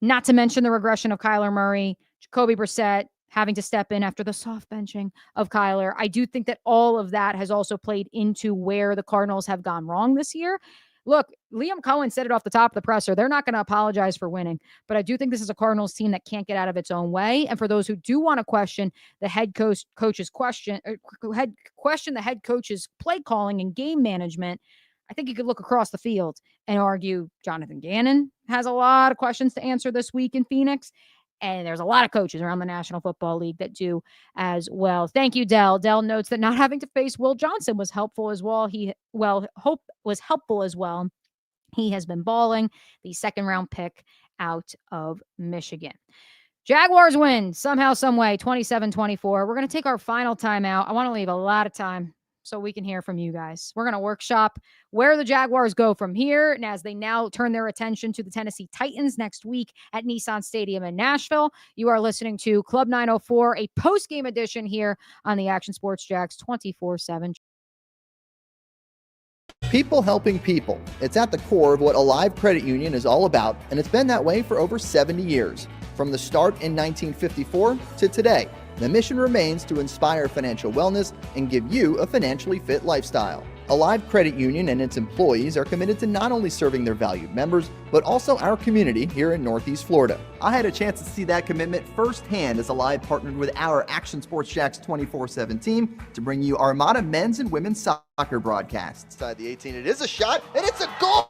not to mention the regression of Kyler Murray, Jacoby Brissett having to step in after the soft benching of Kyler. I do think that all of that has also played into where the Cardinals have gone wrong this year. Look, Liam Cohen said it off the top of the presser. They're not going to apologize for winning, but I do think this is a Cardinals team that can't get out of its own way. And for those who do want to question the head coach's play calling and game management, I think you could look across the field and argue Jonathan Gannon has a lot of questions to answer this week in Phoenix. And there's a lot of coaches around the National Football League that do as well. Thank you, Dell. Dell notes that not having to face Will Johnson was helpful as well. Hope was helpful as well. He has been balling, the 2nd-round pick out of Michigan. Jaguars win somehow, some way, 27-24. We're going to take our final timeout. I want to leave a lot of time so we can hear from you guys. We're going to workshop where the Jaguars go from here, and as they now turn their attention to the Tennessee Titans next week at Nissan Stadium in Nashville. You are listening to Club 904, a post-game edition here on the Action Sports Jax 24/7. People helping people. It's at the core of what Alive Credit Union is all about, and it's been that way for over 70 years. From the start in 1954 to today, the mission remains to inspire financial wellness and give you a financially fit lifestyle. Alive Credit Union and its employees are committed to not only serving their valued members, but also our community here in Northeast Florida. I had a chance to see that commitment firsthand as Alive partnered with our Action Sports Jax 24/7 team to bring you Armada men's and women's soccer broadcasts. Inside the 18, it is a shot, and it's a goal!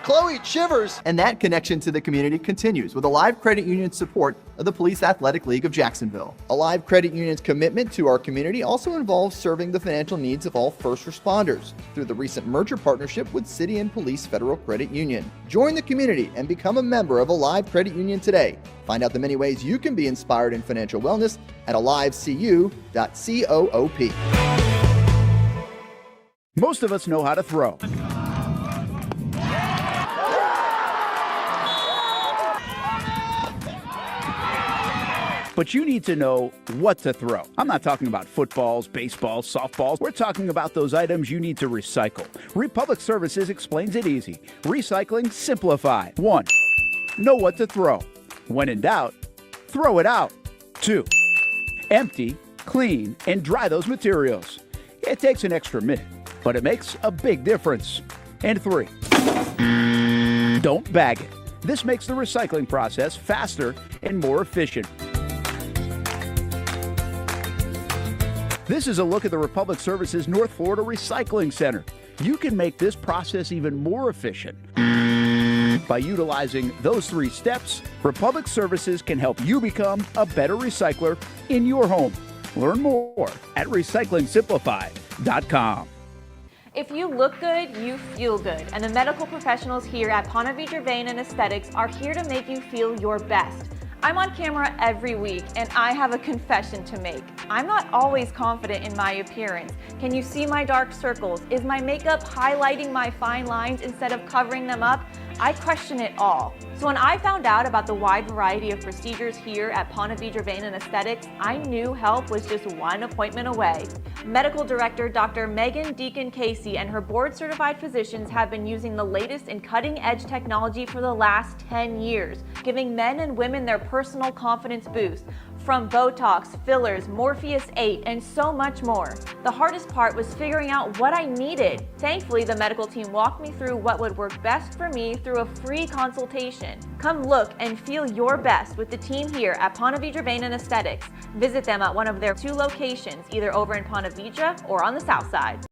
Chloe Chivers. And that connection to the community continues with Alive Credit Union's support of the Police Athletic League of Jacksonville. Alive Credit Union's commitment to our community also involves serving the financial needs of all first responders through the recent merger partnership with City and Police Federal Credit Union. Join the community and become a member of Alive Credit Union today. Find out the many ways you can be inspired in financial wellness at alivecu.coop. Most of us know how to throw. But you need to know what to throw. I'm not talking about footballs, baseballs, softballs. We're talking about those items you need to recycle. Republic Services explains it easy. Recycling simplified. 1. Know what to throw. When in doubt, throw it out. 2. Empty, clean, and dry those materials. It takes an extra minute, but it makes a big difference. And 3. Don't bag it. This makes the recycling process faster and more efficient. This is a look at the Republic Services North Florida Recycling Center. You can make this process even more efficient. By utilizing those 3 steps, Republic Services can help you become a better recycler in your home. Learn more at recyclingsimplified.com. If you look good, you feel good. And the medical professionals here at Ponte Vein and Aesthetics are here to make you feel your best. I'm on camera every week, and I have a confession to make. I'm not always confident in my appearance. Can you see my dark circles? Is my makeup highlighting my fine lines instead of covering them up? I question it all. So when I found out about the wide variety of procedures here at Ponte Vein and Aesthetics, I knew help was just one appointment away. Medical Director Dr. Megan Deacon Casey and her board-certified physicians have been using the latest in cutting-edge technology for the last 10 years, giving men and women their personal confidence boost. From Botox, fillers, Morpheus 8, and so much more. The hardest part was figuring out what I needed. Thankfully, the medical team walked me through what would work best for me through a free consultation. fashion. Come look and feel your best with the team here at Ponte Vedra Vein and Aesthetics. Visit them at one of their 2 locations, either over in Ponte Vedra or on the south side.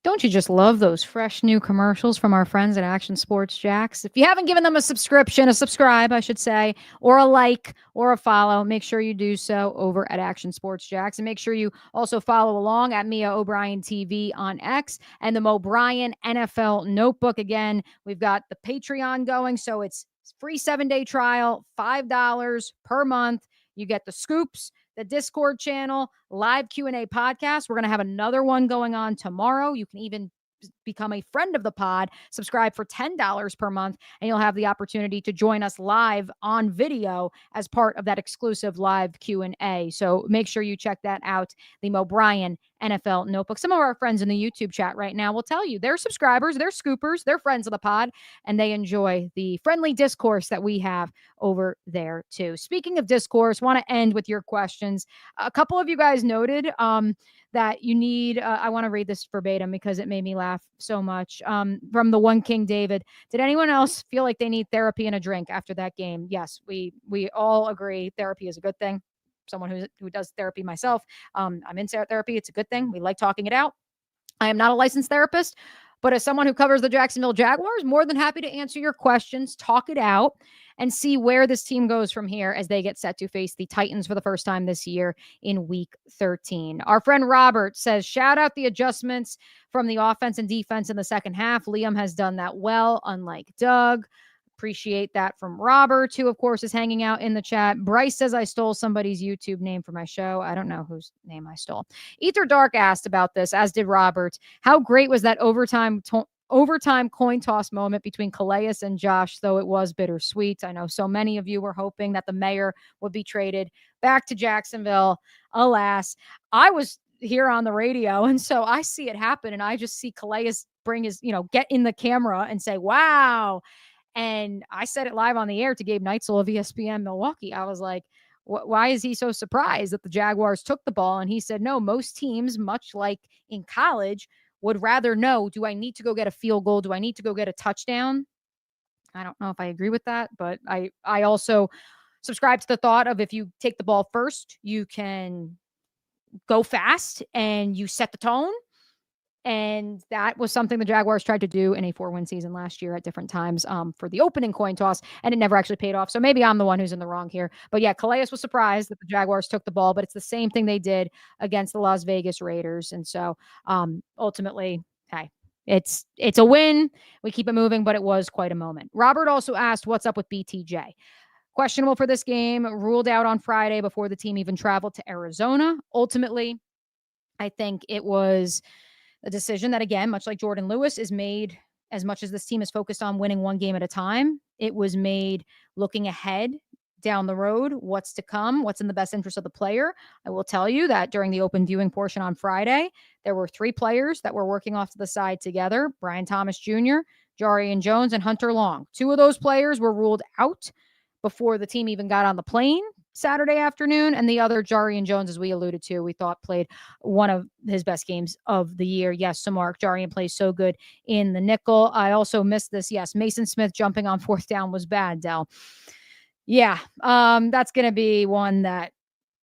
Don't you just love those fresh new commercials from our friends at Action Sports Jacks? If you haven't given them a subscribe, I should say, or a like or a follow, make sure you do so over at Action Sports Jacks. And make sure you also follow along at Mia O'Brien TV on X and the O'Brien NFL Notebook. Again, we've got the Patreon going, so it's free 7-day trial, $5 per month. You get the scoops, the Discord channel, live Q&A podcast. We're going to have another one going on tomorrow. You can even become a friend of the pod, subscribe for $10 per month, and you'll have the opportunity to join us live on video as part of that exclusive live Q&A. So make sure you check that out, the O'Brien NFL Notebook. Some of our friends in the YouTube chat right now will tell you they're subscribers, they're scoopers, they're friends of the pod, and they enjoy the friendly discourse that we have over there too. Speaking of discourse, want to end with your questions. A couple of you guys noted that you need, I want to read this verbatim because it made me laugh so much. From the One King David, did anyone else feel like they need therapy and a drink after that game? Yes, we all agree therapy is a good thing. Someone who does therapy myself. I'm in therapy. It's a good thing. We like talking it out. I am not a licensed therapist, but as someone who covers the Jacksonville Jaguars, more than happy to answer your questions, talk it out, and see where this team goes from here as they get set to face the Titans for the first time this year in Week 13. Our friend Robert says, shout out the adjustments from the offense and defense in the second half. Liam has done that well, unlike Doug. Appreciate that from Robert, who, of course, is hanging out in the chat. Bryce says I stole somebody's YouTube name for my show. I don't know whose name I stole. Ether Dark asked about this, as did Robert. How great was that overtime coin toss moment between Calais and Josh, though it was bittersweet. I know so many of you were hoping that the mayor would be traded back to Jacksonville. Alas, I was here on the radio, and so I see it happen, and I just see Calais bring his, get in the camera and say, wow. And I said it live on the air to Gabe Neitzel of ESPN Milwaukee. I was like, why is he so surprised that the Jaguars took the ball? And he said, no, most teams, much like in college, would rather know, do I need to go get a field goal? Do I need to go get a touchdown? I don't know if I agree with that, but I also subscribe to the thought of if you take the ball first, you can go fast and you set the tone. And that was something the Jaguars tried to do in a 4-win season last year at different times for the opening coin toss, and it never actually paid off. So maybe I'm the one who's in the wrong here. But yeah, Calais was surprised that the Jaguars took the ball, but it's the same thing they did against the Las Vegas Raiders. And so ultimately, hey, it's a win. We keep it moving, but it was quite a moment. Robert also asked, what's up with BTJ? Questionable for this game, ruled out on Friday before the team even traveled to Arizona. Ultimately, I think it was a decision that, again, much like Jordan Lewis, is made as much as this team is focused on winning one game at a time. It was made looking ahead down the road, what's to come, what's in the best interest of the player. I will tell you that during the open viewing portion on Friday, there were 3 players that were working off to the side together: Brian Thomas Jr., Jarian Jones, and Hunter Long. 2 of those players were ruled out before the team even got on the plane Saturday afternoon, and the other, Jarian Jones, as we alluded to, we thought played one of his best games of the year. Yes, so Mark, Jarian plays so good in the nickel. I also missed this. Yes, Mason Smith jumping on 4th down was bad, Del. Yeah, that's going to be one that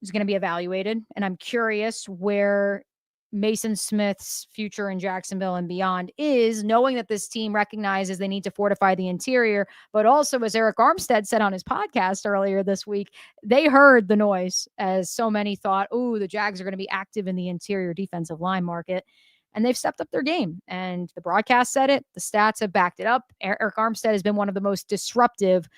is going to be evaluated, and I'm curious where Mason Smith's future in Jacksonville and beyond is, knowing that this team recognizes they need to fortify the interior, but also, as Eric Armstead said on his podcast earlier this week, they heard the noise, as so many thought, the Jags are going to be active in the interior defensive line market, and they've stepped up their game. And the broadcast said it. The stats have backed it up. Eric Armstead has been one of the most disruptive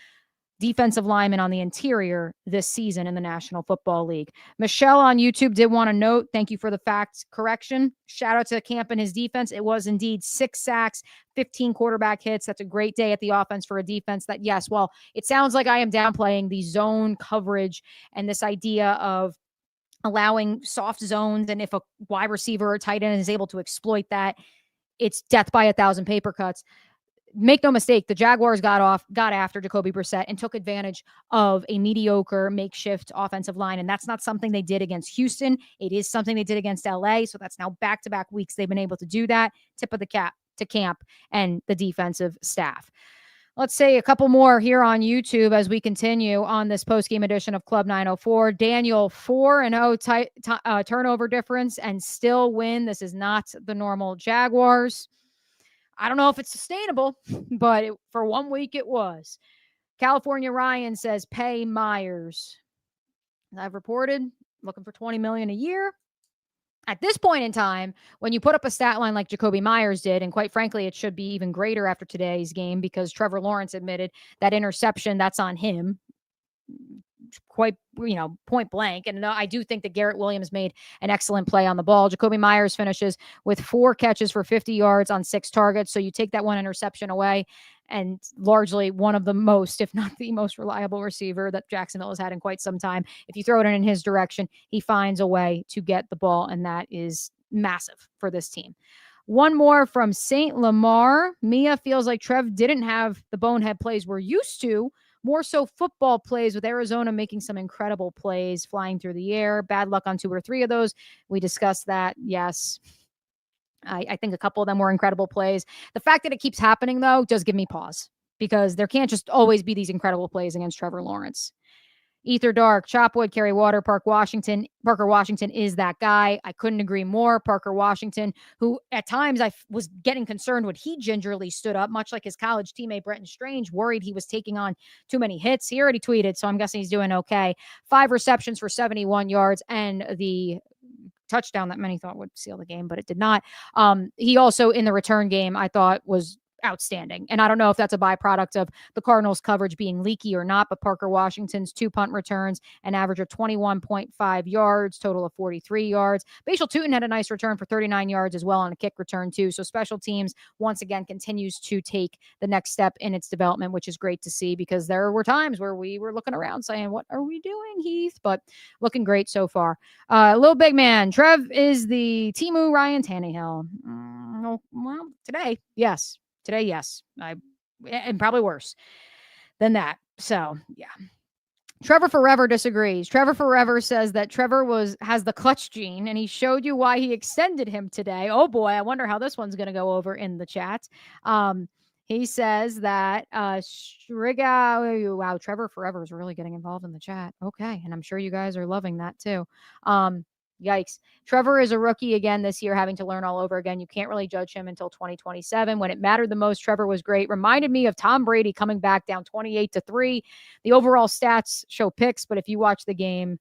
defensive lineman on the interior this season in the National Football League. Michelle on YouTube did want to note, thank you for the fact correction. Shout out to Camp and his defense. It was indeed 6 sacks, 15 quarterback hits. That's a great day at the offense for a defense that, yes, well, it sounds like I am downplaying the zone coverage and this idea of allowing soft zones. And if a wide receiver or tight end is able to exploit that, it's death by 1,000 paper cuts. Make no mistake, the Jaguars got after Jacoby Brissett and took advantage of a mediocre makeshift offensive line. And that's not something they did against Houston. It is something they did against LA. So that's now back-to-back weeks they've been able to do that. Tip of the cap to Camp and the defensive staff. Let's say a couple more here on YouTube as we continue on this post-game edition of Club 904. Daniel, 4-0 turnover difference and still win. This is not the normal Jaguars. I don't know if it's sustainable, but for 1 week it was. California Ryan says, pay Myers. I've reported looking for $20 million a year. At this point in time, when you put up a stat line like Jacoby Myers did, and quite frankly, it should be even greater after today's game because Trevor Lawrence admitted that interception, that's on him. Quite, point blank. And I do think that Garrett Williams made an excellent play on the ball. Jacoby Myers finishes with 4 catches for 50 yards on 6 targets. So you take that one interception away, and largely one of the most, if not the most reliable receiver that Jacksonville has had in quite some time. If you throw it in his direction, he finds a way to get the ball, and that is massive for this team. One more from St. Lamar. Mia feels like Trev didn't have the bonehead plays we're used to. More so football plays, with Arizona making some incredible plays, flying through the air. Bad luck on 2 or 3 of those. We discussed that. Yes. I think a couple of them were incredible plays. The fact that it keeps happening, though, does give me pause, because there can't just always be these incredible plays against Trevor Lawrence. Ether Dark, Chopwood, Kerry Water, Parker Washington is that guy. I couldn't agree more. Parker Washington, who at times I was getting concerned when he gingerly stood up, much like his college teammate Brenton Strange, worried he was taking on too many hits. He already tweeted, so I'm guessing he's doing okay. 5 receptions for 71 yards and the touchdown that many thought would seal the game, but it did not. He also, in the return game, I thought was outstanding. And I don't know if that's a byproduct of the Cardinals coverage being leaky or not, but Parker Washington's 2 punt returns, an average of 21.5 yards, total of 43 yards. Bashal Tutin had a nice return for 39 yards as well on a kick return too. So special teams once again continues to take the next step in its development, which is great to see, because there were times where we were looking around saying, what are we doing, Heath? But looking great so far. Little big man, Trev is the Temu Ryan Tannehill. Well, today, yes. Today, yes. And probably worse than that. So, yeah. Trevor Forever disagrees. Trevor Forever says that Trevor has the clutch gene, and he showed you why he extended him today. Oh, boy. I wonder how this one's going to go over in the chat. He says that wow, Trevor Forever is really getting involved in the chat. Okay. And I'm sure you guys are loving that, too. Yikes. Trevor is a rookie again this year, having to learn all over again. You can't really judge him until 2027. When it mattered the most, Trevor was great. Reminded me of Tom Brady coming back down 28-3. The overall stats show picks, but if you watch the game,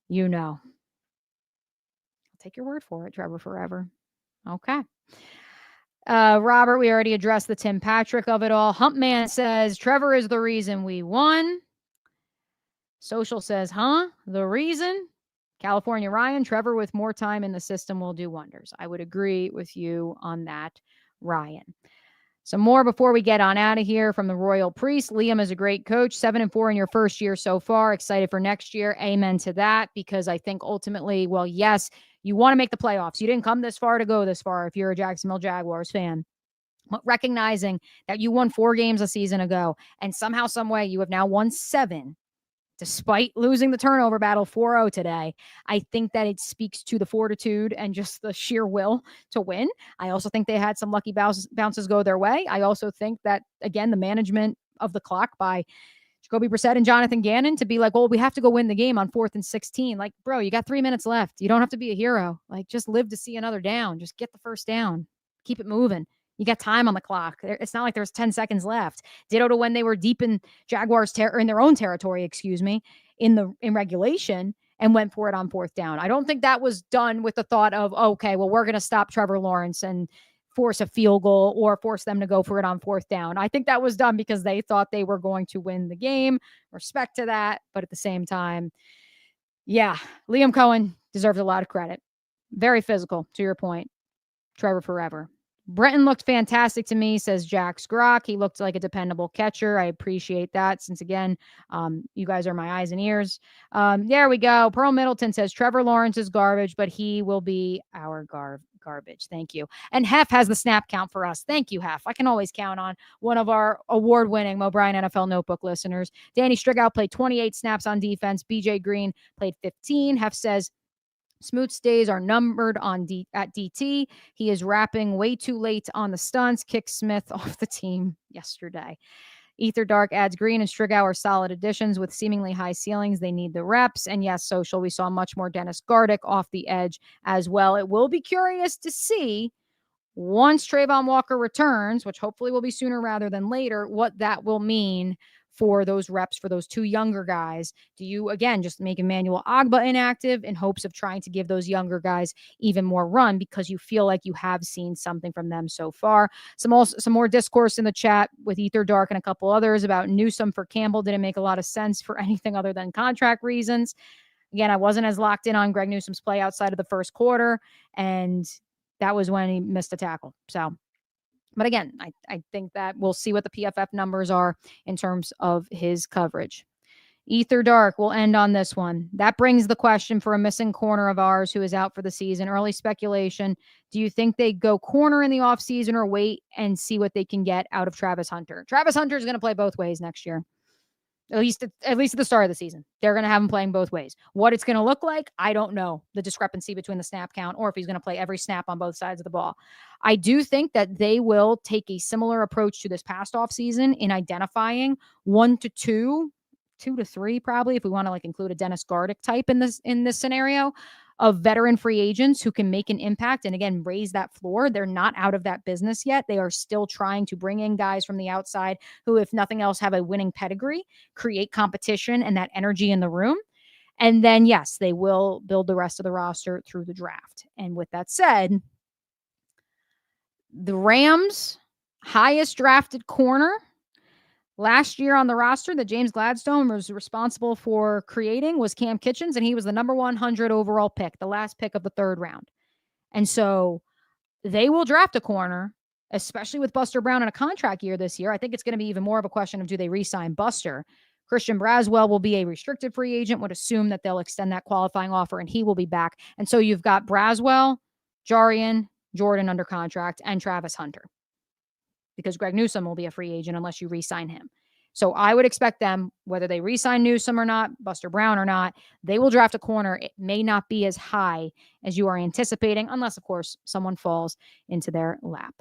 you know. I'll take your word for it, Trevor Forever. Okay. Robert, we already addressed the Tim Patrick of it all. Humpman says, Trevor is the reason we won. Social says, the reason? California Ryan, Trevor with more time in the system will do wonders. I would agree with you on that, Ryan. Some more before we get on out of here from the Royal Priest. Liam is a great coach, 7-4 in your first year so far. Excited for next year. Amen to that, because I think ultimately, well, yes, you want to make the playoffs. You didn't come this far to go this far if you're a Jacksonville Jaguars fan. But recognizing that you won 4 games a season ago, and somehow, some way, you have now won 7. Despite losing the turnover battle 4-0 today, I think that it speaks to the fortitude and just the sheer will to win. I also think they had some lucky bounces go their way. I also think that, again, the management of the clock by Jacoby Brissett and Jonathan Gannon to be like, well, we have to go win the game on 4th and 16. Like, bro, you got 3 minutes left. You don't have to be a hero. Like, just live to see another down. Just get the first down. Keep it moving. You got time on the clock. It's not like there's 10 seconds left. Ditto to when they were deep in Jaguars in their own territory, in regulation, and went for it on 4th down. I don't think that was done with the thought of, okay, well, we're going to stop Trevor Lawrence and force a field goal or force them to go for it on 4th down. I think that was done because they thought they were going to win the game. Respect to that. But at the same time, yeah, Liam Cohen deserves a lot of credit. Very physical, to your point. Trevor Forever. Brenton looked fantastic to me, says Jax Grock. He looked like a dependable catcher. I appreciate that, since, again, you guys are my eyes and ears. There we go. Pearl Middleton says Trevor Lawrence is garbage, but he will be our garbage. Thank you. And Hef has the snap count for us. Thank you, Hef. I can always count on one of our award-winning Mo Bryan NFL Notebook listeners. Danny Strigout played 28 snaps on defense. BJ Green played 15. Hef says Smoot's days are numbered at DT. He is wrapping way too late on the stunts. Kicked Smith off the team yesterday. Ether Dark adds Green and Strigauer solid additions with seemingly high ceilings. They need the reps. And yes, Social, we saw much more Dennis Gardick off the edge as well. It will be curious to see once Trayvon Walker returns, which hopefully will be sooner rather than later, what that will mean for those reps for those two younger guys. Do you, again, just make Emmanuel Ogbah inactive in hopes of trying to give those younger guys even more run because you feel like you have seen something from them so far? Some more discourse in the chat with Ether Dark and a couple others about Newsome for Campbell didn't make a lot of sense for anything other than contract reasons. Again, I wasn't as locked in on Greg Newsome's play outside of the first quarter, and that was when he missed a tackle. So, but again, I think that we'll see what the PFF numbers are in terms of his coverage. Ether Dark will end on this one. That brings the question for a missing corner of ours who is out for the season. Early speculation. Do you think they go corner in the offseason or wait and see what they can get out of Travis Hunter? Travis Hunter is going to play both ways next year. At least at the start of the season. They're going to have him playing both ways. What it's going to look like, I don't know. The discrepancy between the snap count or if he's going to play every snap on both sides of the ball. I do think that they will take a similar approach to this past offseason in identifying 1 to 2 to 3 probably, if we want to like include a Dennis Gardick type in this scenario, of veteran free agents who can make an impact and, again, raise that floor. They're not out of that business yet. They are still trying to bring in guys from the outside who, if nothing else, have a winning pedigree, create competition and that energy in the room. And then, yes, they will build the rest of the roster through the draft. And with that said, the Rams' highest drafted corner last year on the roster that James Gladstone was responsible for creating was Cam Kitchens, and he was the number 100 overall pick, the last pick of the third round. And so they will draft a corner, especially with Buster Brown in a contract year this year. I think it's going to be even more of a question of do they re-sign Buster. Christian Braswell will be a restricted free agent, would assume that they'll extend that qualifying offer, and he will be back. And so you've got Braswell, Jarian, Jordan under contract, and Travis Hunter, because Greg Newsome will be a free agent unless you re-sign him. So I would expect them, whether they re-sign Newsome or not, Buster Brown or not, they will draft a corner. It may not be as high as you are anticipating, unless, of course, someone falls into their lap.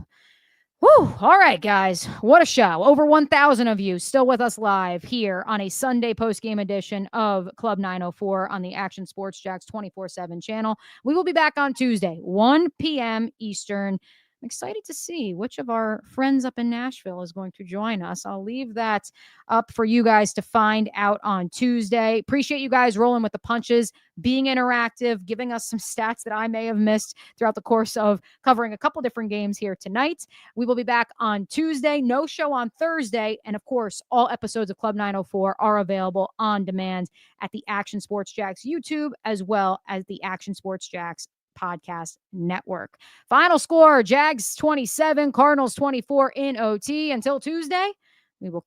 Whew. All right, guys. What a show. Over 1,000 of you still with us live here on a Sunday post-game edition of Club 904 on the Action Sports Jacks 24/7 channel. We will be back on Tuesday, 1 p.m. Eastern. I'm excited to see which of our friends up in Nashville is going to join us. I'll leave that up for you guys to find out on Tuesday. Appreciate you guys rolling with the punches, being interactive, giving us some stats that I may have missed throughout the course of covering a couple different games here tonight. We will be back on Tuesday. No show on Thursday. And of course, all episodes of Club 904 are available on demand at the Action Sports Jacks YouTube, as well as the Action Sports Jacks podcast network. Final score, Jags 27, Cardinals 24 in OT. Until Tuesday, we will